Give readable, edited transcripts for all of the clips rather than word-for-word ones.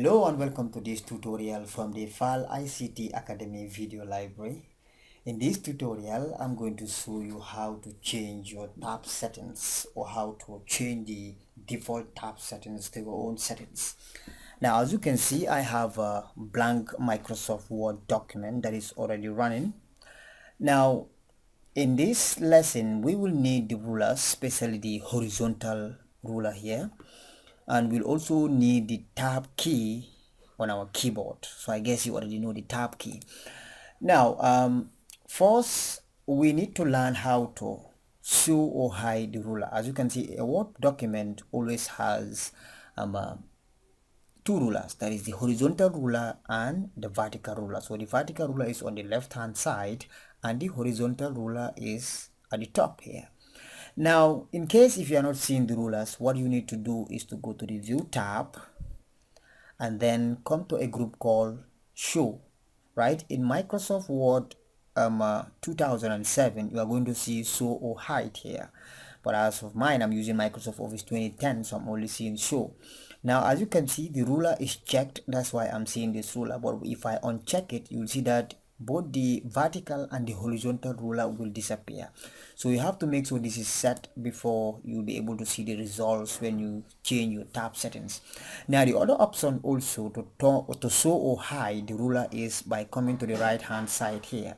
Hello and welcome to this tutorial from the FAL ICT Academy video library. In this tutorial, I'm going to show you how to change your tab settings or how to change the default tab settings to your own settings. Now, as you can see, I have a blank Microsoft Word document that is already running. Now, in this lesson, we will need the rulers, especially the horizontal ruler here, and we'll also need the tab key on our keyboard. So I guess you already know the tab key. Now, first we need to learn how to show or hide the ruler. As you can see, a Word document always has two rulers, that is the horizontal ruler and the vertical ruler. So the vertical ruler is on the left hand side and the horizontal ruler is at the top here. Now, in case if you are not seeing the rulers, what you need to do is to go to the View tab and then come to a group called Show. Right? In Microsoft Word 2007, you are going to see Show or Hide here. But as of mine, I'm using Microsoft Office 2010, so I'm only seeing Show. Now, as you can see, the ruler is checked. That's why I'm seeing this ruler. But if I uncheck it, you'll see that both the vertical and the horizontal ruler will disappear. So you have to make sure this is set before you'll be able to see the results when you change your tab settings. Now the other option also to show or hide the ruler is by coming to the right hand side here.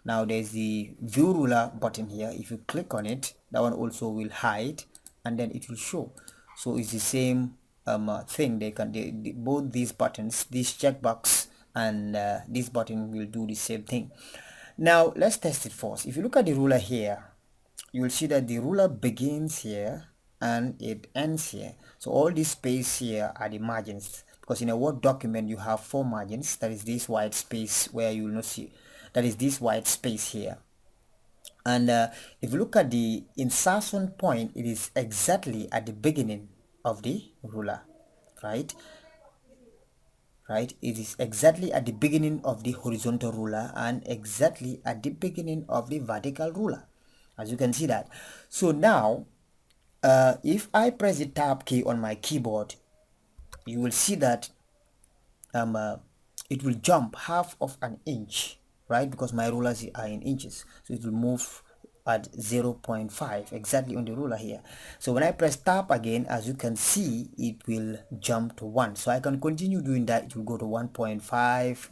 Now there's the view ruler button here. If you click on it, that one also will hide and then it will show. So it's the same thing. Both these buttons, this checkbox and this button will do the same thing. Now let's test it first. If you look at the ruler here, you will see that the ruler begins here and it ends here. So all this space here are the margins, because in a Word document you have four margins. That is this white space where you will not see, that is this white space here. And if you look at the insertion point, it is exactly at the beginning of the ruler, right? It is exactly at the beginning of the horizontal ruler and exactly at the beginning of the vertical ruler, as you can see that. So now if I press the tab key on my keyboard, you will see that it will jump half of an inch, right? Because my rulers are in inches, so it will move at 0.5 exactly on the ruler here. So when I press tab again, as you can see, it will jump to 1. So I can continue doing that. It will go to 1.5,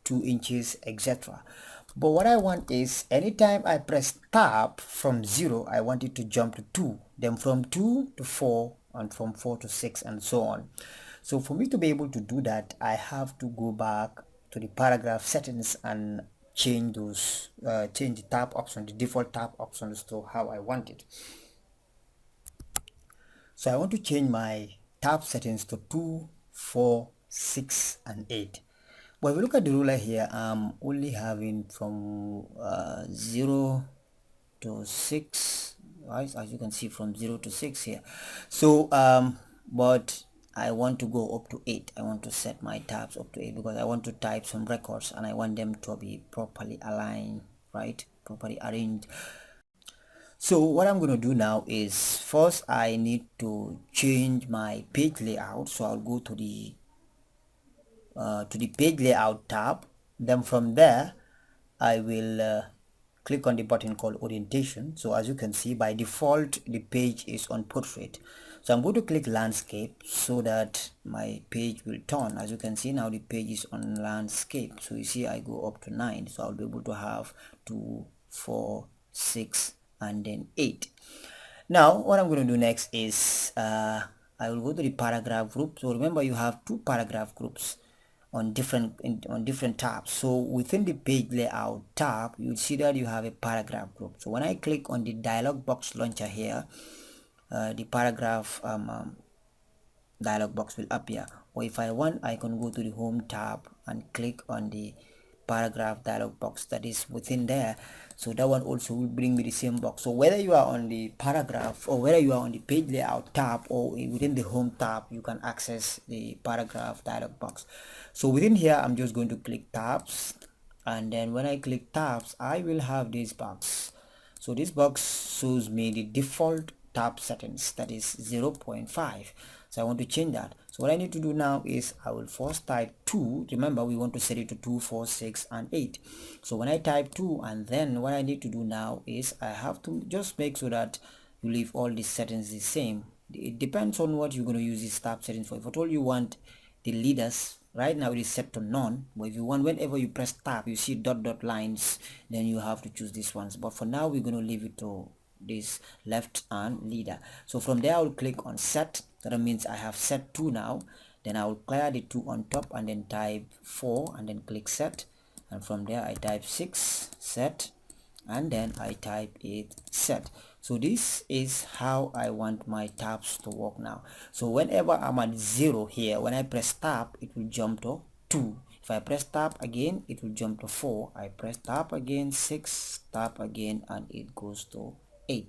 2 inches, etc. But what I want is anytime I press tab from 0, I want it to jump to 2, then from 2 to 4, and from 4 to 6, and so on. So for me to be able to do that, I have to go back to the paragraph settings and change those, change the tab option, the default tab options to how I want it. So I want to change my tab settings to 2, 4, 6, and 8. But if you look at the ruler here, I'm only having from 0 to 6, right? As you can see, from 0 to 6 here. So but I want to go up to 8. I want to set my tabs up to 8 because I want to type some records and I want them to be properly aligned, right? Properly arranged. So what I'm going to do now is first I need to change my page layout. So I'll go to the page layout tab. Then from there I will click on the button called orientation. So as you can see, by default the page is on portrait, so I'm going to click landscape so that my page will turn. As you can see, now the page is on landscape. So you see I go up to 9, so I'll be able to have 2, 4, 6, and then 8. Now what I'm going to do next is I will go to the paragraph group. So remember, you have two paragraph groups on different tabs. So within the page layout tab, you'll see that you have a paragraph group. So when I click on the dialog box launcher here, the paragraph dialog box will appear. Or if I want, I can go to the home tab and click on the paragraph dialog box that is within there. So that one also will bring me the same box. So whether you are on the paragraph or whether you are on the page layout tab or within the home tab, you can access the paragraph dialog box. So within here, I'm just going to click tabs, and then when I click tabs, I will have this box. So this box shows me the default tab settings, that is 0.5. So I want to change that. So what I need to do now is I will first type 2. Remember, we want to set it to 2, 4, 6, and 8. So when I type 2, and then what I need to do now is I have to just make sure that you leave all these settings the same. It depends on what you're going to use these tab settings for. If at all you want the leaders, right now it is set to none, but if you want, whenever you press tab you see dot lines, then you have to choose these ones. But for now we're going to leave it to this left and leader. So from there I will click on set. That means I have set 2 now. Then I will clear the 2 on top and then type 4 and then click set, and from there I type 6 set, and then I type 8 set. So this is how I want my tabs to work now. So whenever I'm at 0 here, when I press tab it will jump to 2. If I press tab again it will jump to 4. I press tab again, 6, tab again, and it goes to 8.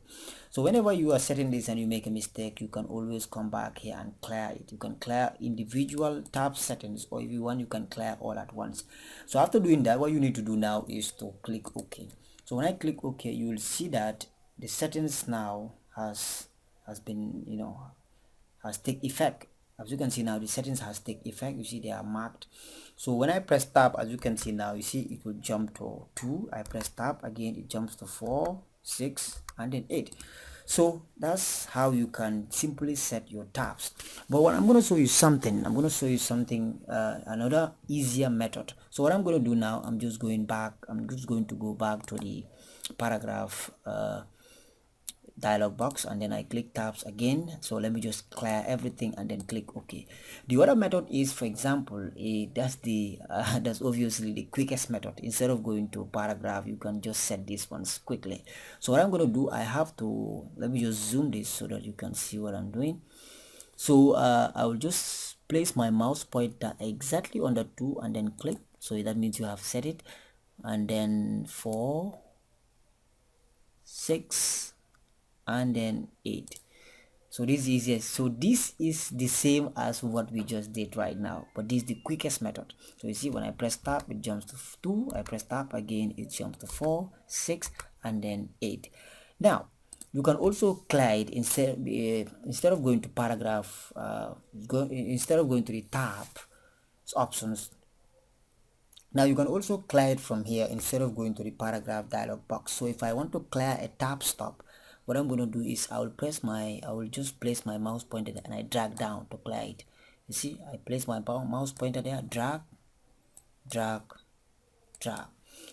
So whenever you are setting this and you make a mistake, you can always come back here and clear it. You can clear individual tab settings, or if you want you can clear all at once. So after doing that, what you need to do now is to click OK. So when I click OK, you will see that the settings now has been, has take effect. As you can see now, the settings has take effect. You see they are marked. So when I press tab, as you can see now, you see it will jump to 2. I press tab again, it jumps to 4, 6, and then 8. So that's how you can simply set your tabs. But what I'm going to show you something, another easier method. So what I'm going to do now, I'm just going to go back to the paragraph dialog box, and then I click tabs again. So let me just clear everything and then click OK. The other method is, for example, that's obviously the quickest method. Instead of going to paragraph, you can just set these ones quickly. So what I'm going to do, let me just zoom this so that you can see what I'm doing. So I will just place my mouse pointer exactly on the 2 and then click. So that means you have set it, and then 4, 6, and then 8. So this is easiest. So this is the same as what we just did right now, but this is the quickest method. So you see, when I press tab it jumps to 2. I press tab again, it jumps to 4, 6, and then 8. Now you can also clear it instead of going to paragraph, instead of going to the tab options. Now you can also clear it from here instead of going to the paragraph dialog box. So if I want to clear a tab stop, what I'm going to do is I will just place my mouse pointer there and I drag down to clear it. You see, I place my mouse pointer there, drag.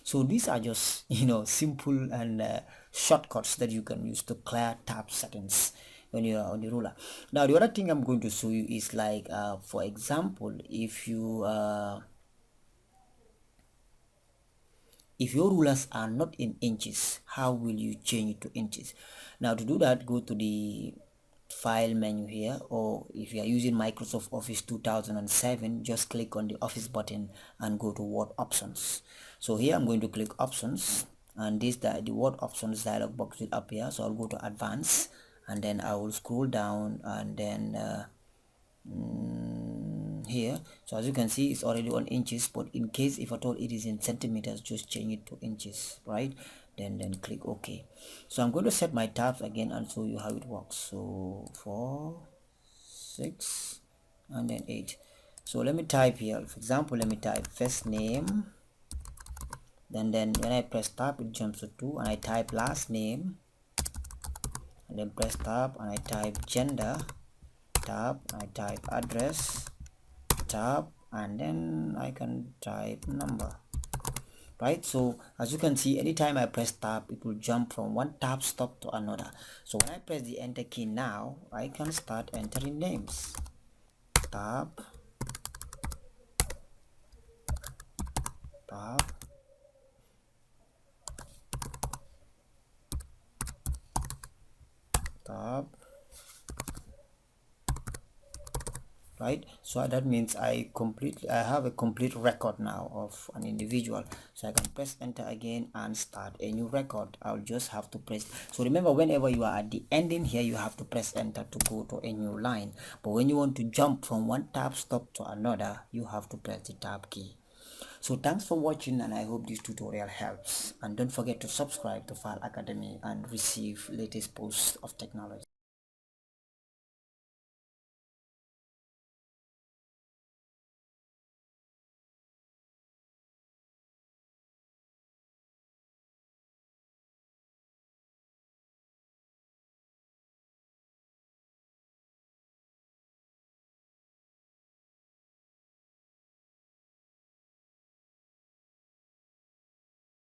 So these are just simple and shortcuts that you can use to clear tab settings when you are on the ruler. Now the other thing I'm going to show you is like for example, if your rulers are not in inches, how will you change it to inches? Now to do that, go to the file menu here, or if you are using Microsoft Office 2007, just click on the Office button and go to Word options. So here I'm going to click options, and the Word options dialog box will appear. So I'll go to advanced, and then I will scroll down, and then here, so as you can see it's already on inches, but in case if at all it is in centimeters, just change it to inches, right? Then click OK. So I'm going to set my tabs again and show you how it works. So 4, 6, and then 8. So let me type here, for example, let me type first name, then when I press tab it jumps to 2, and I type last name, and then press tab and I type gender, tab, I type address, tab, and then I can type number, right? So as you can see, anytime I press tab it will jump from one tab stop to another. So when I press the enter key now, I can start entering names. Tab, tab, tab, right? So that means I have a complete record now of an individual. So I can press enter again and start a new record. I'll just have to press. So remember, whenever you are at the ending here, you have to press enter to go to a new line, but when you want to jump from one tab stop to another, you have to press the tab key. So thanks for watching, and I hope this tutorial helps, and don't forget to subscribe to File Academy and receive latest posts of technology.